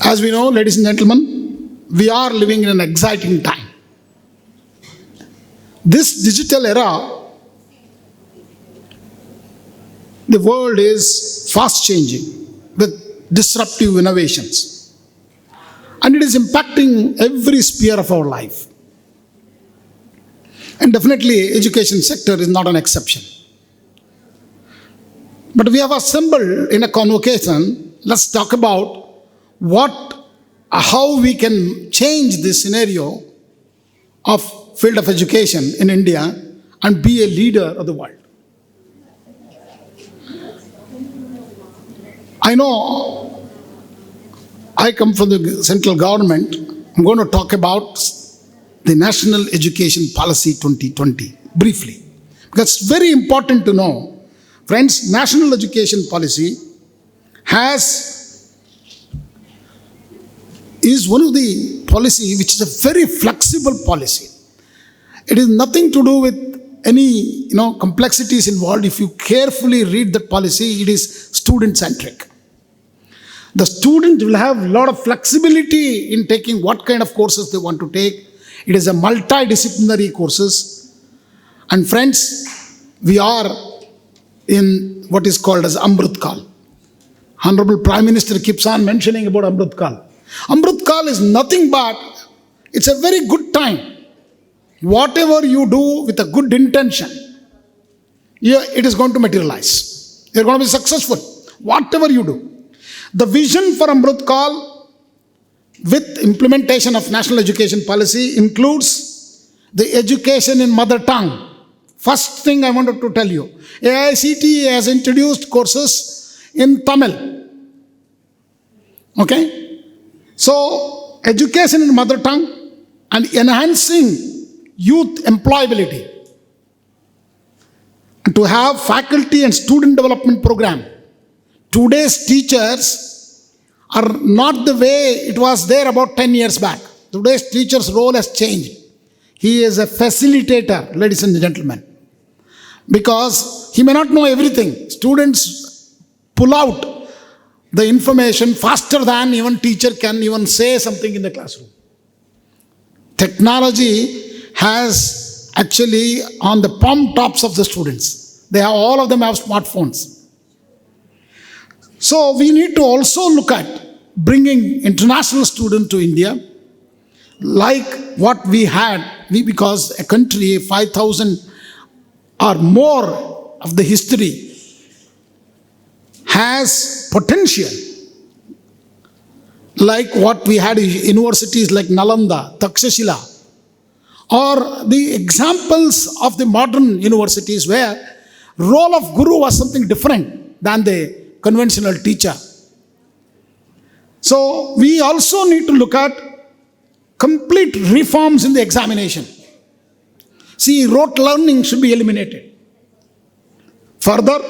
As we know, ladies and gentlemen, we are living in an exciting time. This digital era, the world is fast changing with disruptive innovations. And it is impacting every sphere of our life. And definitely, education sector is not an exception. But we have assembled in a convocation. Let's talk about how we can change this scenario of field of education in India and be a leader of the world. I know I come from the central government. I'm going to talk about the National Education Policy 2020 briefly, because it's very important to know, friends. National Education Policy is one of the policy which is a very flexible policy. It is nothing to do with any complexities involved. If you carefully read that policy, it is student centric. The student will have a lot of flexibility in taking what kind of courses they want to take. It is a multidisciplinary courses. And friends, we are in what is called as Amrit Kal. Honorable Prime Minister keeps on mentioning about Amrit Kal. Amrit Kal is nothing but, it's a very good time. Whatever you do with a good intention, it is going to materialize. You're going to be successful. Whatever you do. The vision for Amrit Kal with implementation of National Education Policy includes the education in mother tongue. First thing I wanted to tell you, AICTE has introduced courses in Tamil. Okay? So, education in mother tongue and enhancing youth employability. And to have faculty and student development program. Today's teachers are not the way it was there about 10 years back. Today's teacher's role has changed. He is a facilitator, ladies and gentlemen. Because he may not know everything. Students pull out the information faster than even teacher can even say something in the classroom. Technology has actually on the palm tops of the students. All of them have smartphones. So we need to also look at bringing international students to India, like what we had, because a country 5,000 or more of the history has potential, like what we had in universities like Nalanda, Takshashila, or the examples of the modern universities where role of guru was something different than the conventional teacher. So we also need to look at complete reforms in the examination. See, rote learning should be eliminated. Further,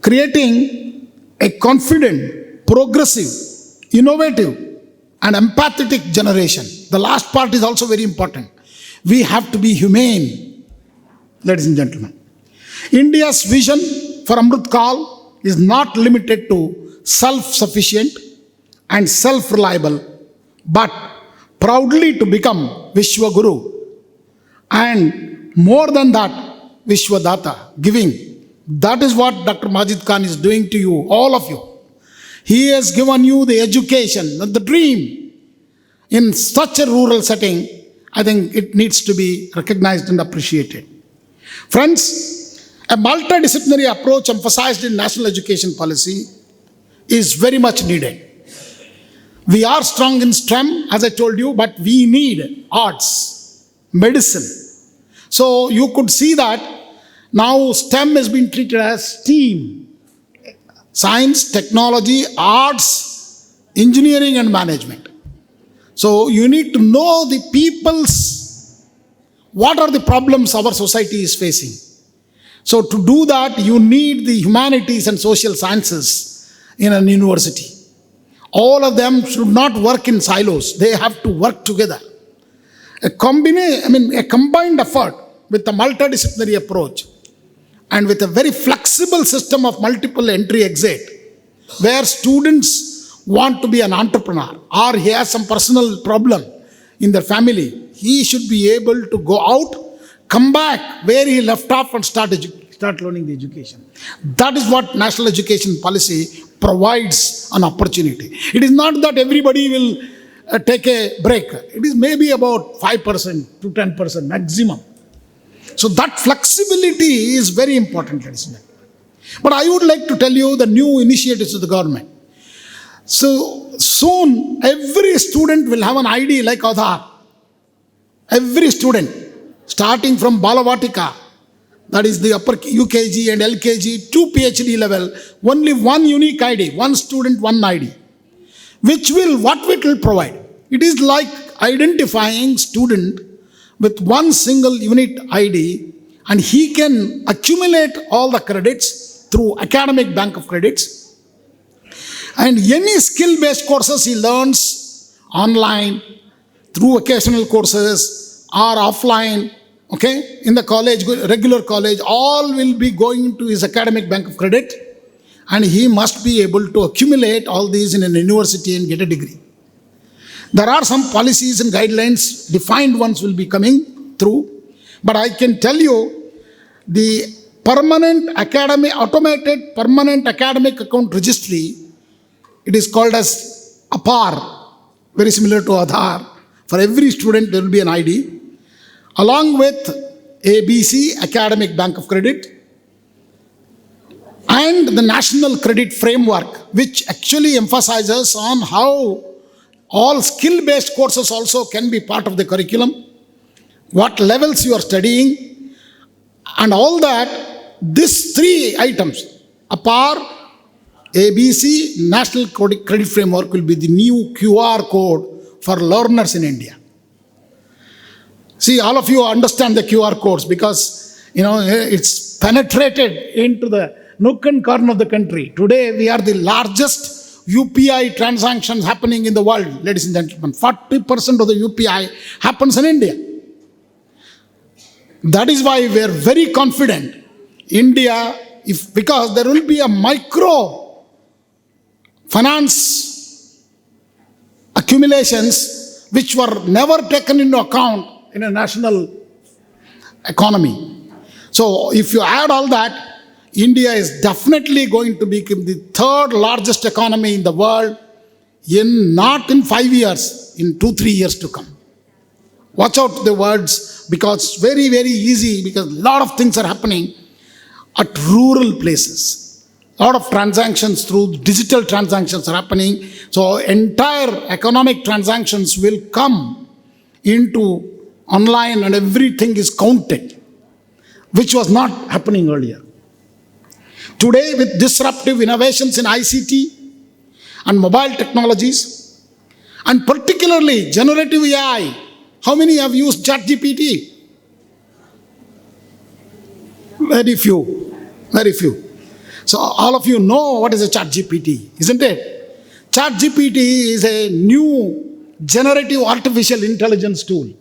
creating a confident, progressive, innovative, and empathetic generation. The last part is also very important. We have to be humane, ladies and gentlemen. India's vision for Amrit Kal is not limited to self-sufficient and self-reliable, but proudly to become Vishwa Guru. And more than that, Vishwadata, giving. That is what Dr. Majid Khan is doing to you, all of you. He has given you the education, the dream. In such a rural setting, I think it needs to be recognized and appreciated. Friends, a multidisciplinary approach emphasized in national education policy is very much needed. We are strong in STEM, as I told you, but we need arts, medicine. So you could see that now STEM has been treated as STEAM. Science, technology, arts, engineering and management. So you need to know the what are the problems our society is facing. So to do that, you need the humanities and social sciences in an university. All of them should not work in silos. They have to work together. A combined effort with a multidisciplinary approach and with a very flexible system of multiple entry exit, where students want to be an entrepreneur or he has some personal problem in their family, he should be able to go out, come back where he left off and start learning the education. That is what national education policy provides an opportunity. It is not that everybody will take a break. It is maybe about 5% to 10% maximum. So that flexibility is very important, ladies and gentlemen. But I would like to tell you the new initiatives of the government. So soon every student will have an ID like Aadhaar. Every student, starting from Balavatika, that is the upper UKG and LKG to PhD level, only one unique ID, one student, one ID. What it will provide? It is like identifying student with one single unit ID, and he can accumulate all the credits through academic bank of credits. And any skill-based courses he learns online, through occasional courses or offline, okay, in the college, regular college, all will be going into his academic bank of credit, and he must be able to accumulate all these in a university and get a degree. There are some policies and guidelines, defined ones will be coming through, but I can tell you the automated permanent academic account registry, it is called as APAR, very similar to Aadhaar. For every student there will be an ID, along with ABC, Academic Bank of Credit, and the National Credit Framework, which actually emphasizes on how all skill-based courses also can be part of the curriculum, what levels you are studying, and all that. These three items, APAR, ABC, National Credit Framework, will be the new QR code for learners in India. See, all of you understand the QR codes because, it's penetrated into the nook and corner of the country. Today, we are the largest UPI transactions happening in the world, ladies and gentlemen. 40% of the UPI happens in India. That is why we are very confident India, because there will be a micro finance accumulations which were never taken into account in a national economy. So if you add all that, India is definitely going to become the third largest economy in the world not in 5 years, in 2-3 years to come. Watch out the words, because it's very, very easy, because a lot of things are happening at rural places. A lot of transactions through digital transactions are happening. So entire economic transactions will come into online and everything is counted, which was not happening earlier. Today, with disruptive innovations in ICT and mobile technologies, and particularly generative AI, how many have used ChatGPT? Very few, very few. So all of you know what is a ChatGPT, isn't it? ChatGPT is a new generative artificial intelligence tool.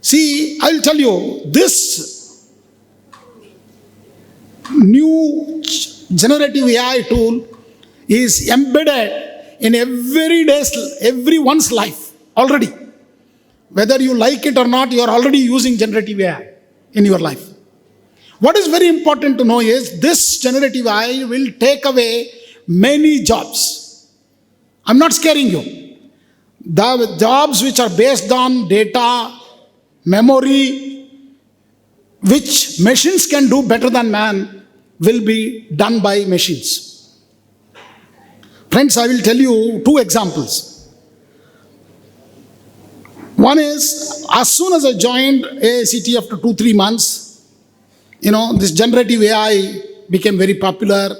See, I'll tell you, this new generative AI tool is embedded in everyone's life already. Whether you like it or not, you are already using generative AI in your life. What is very important to know is this generative AI will take away many jobs. I'm not scaring you. The jobs which are based on data, memory, which machines can do better than man, will be done by machines. Friends, I will tell you 2 examples. One is, as soon as I joined AICT after 2-3 months, this generative AI became very popular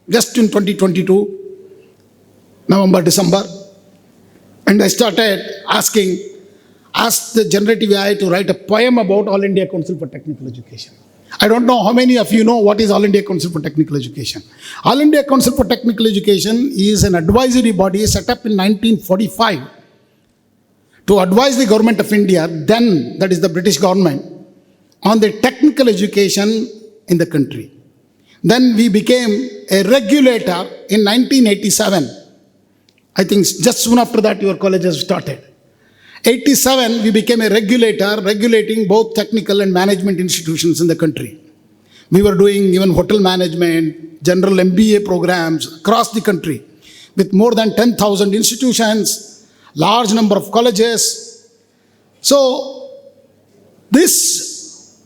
just in 2022, November, December. And I started asked the generative AI to write a poem about All India Council for Technical Education. I don't know how many of you know what is All India Council for Technical Education. All India Council for Technical Education is an advisory body set up in 1945 to advise the government of India, then that is the British government, on the technical education in the country. Then we became a regulator in 1987 I think just soon after that your college has started. 87, we became a regulator, regulating both technical and management institutions in the country. We were doing even hotel management, general MBA programs across the country with more than 10,000 institutions, large number of colleges. So this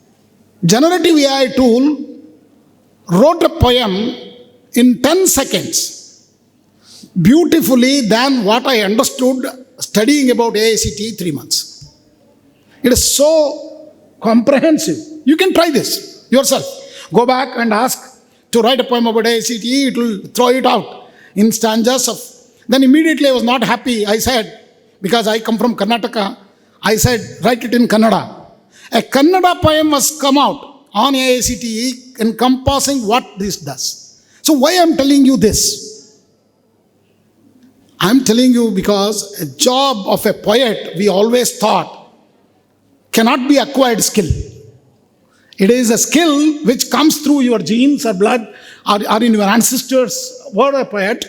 generative AI tool wrote a poem in 10 seconds, beautifully than what I understood studying about AICTE 3 months. It is so comprehensive. You can try this yourself. Go back and ask to write a poem about AICTE, it will throw it out in stanzas of. Then immediately I was not happy. I said, because I come from Karnataka, I said, write it in Kannada. A Kannada poem was come out on AICTE encompassing what this does. So why I am telling you this? I am telling you because a job of a poet, we always thought, cannot be acquired skill. It is a skill which comes through your genes or blood or in your ancestors were a poet.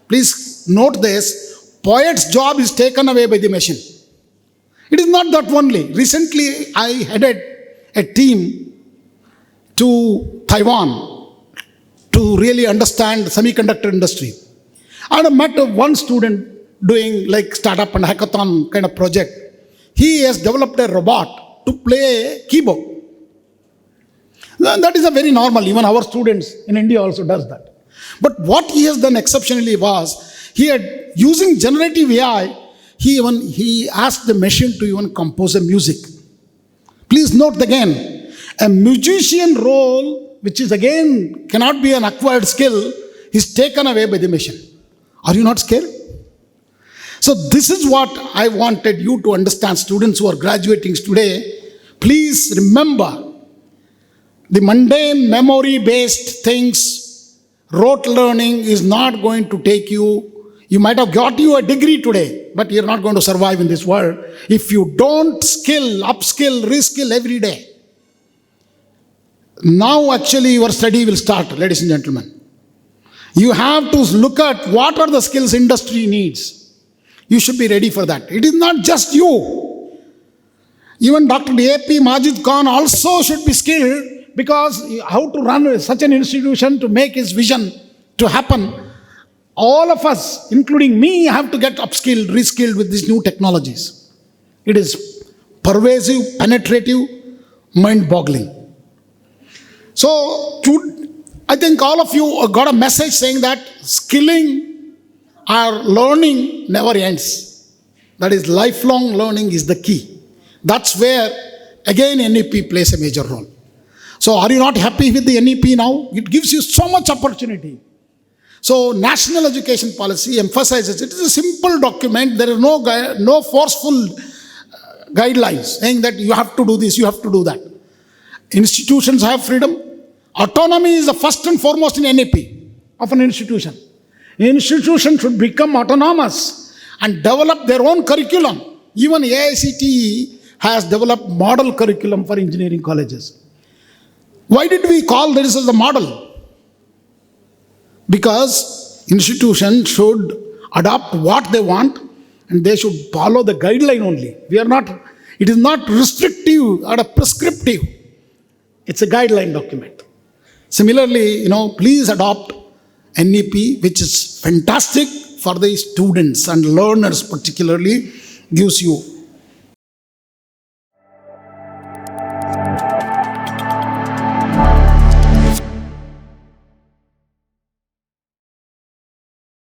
Please note this, poet's job is taken away by the machine. It is not that only. Recently, I headed a team to Taiwan to really understand the semiconductor industry. And I met one student doing like startup and hackathon kind of project. He has developed a robot to play keyboard. That is a very normal, even our students in India also does that. But what he has done exceptionally was, he had, using generative AI, he asked the machine to even compose a music. Please note again, a musician role, which is again cannot be an acquired skill, is taken away by the machine. Are you not scared? So this is what I wanted you to understand, students who are graduating today. Please remember, the mundane memory-based things, rote learning is not going to take you. You might have got you a degree today, but you're not going to survive in this world if you don't skill, upskill, reskill every day. Now actually your study will start, ladies and gentlemen. You have to look at what are the skills industry needs. You should be ready for that. It is not just you. Even Dr. A.P. Majid Khan also should be skilled, because how to run such an institution to make his vision to happen. All of us, including me, have to get upskilled, reskilled with these new technologies. It is pervasive, penetrative, mind-boggling. So, I think all of you got a message saying that skilling or learning never ends. That is, lifelong learning is the key. That's where, again, NEP plays a major role. So, are you not happy with the NEP now? It gives you so much opportunity. So, National Education Policy emphasizes it is a simple document. There is no forceful guidelines saying that you have to do this, you have to do that. Institutions have freedom. Autonomy is the first and foremost in NEP of an institution. Institution should become autonomous and develop their own curriculum. Even AICTE has developed model curriculum for engineering colleges. Why did we call this as a model? Because institutions should adopt what they want and they should follow the guideline only. It is not restrictive or prescriptive. It's a guideline document. Similarly, please adopt NEP, which is fantastic for the students and learners particularly, gives you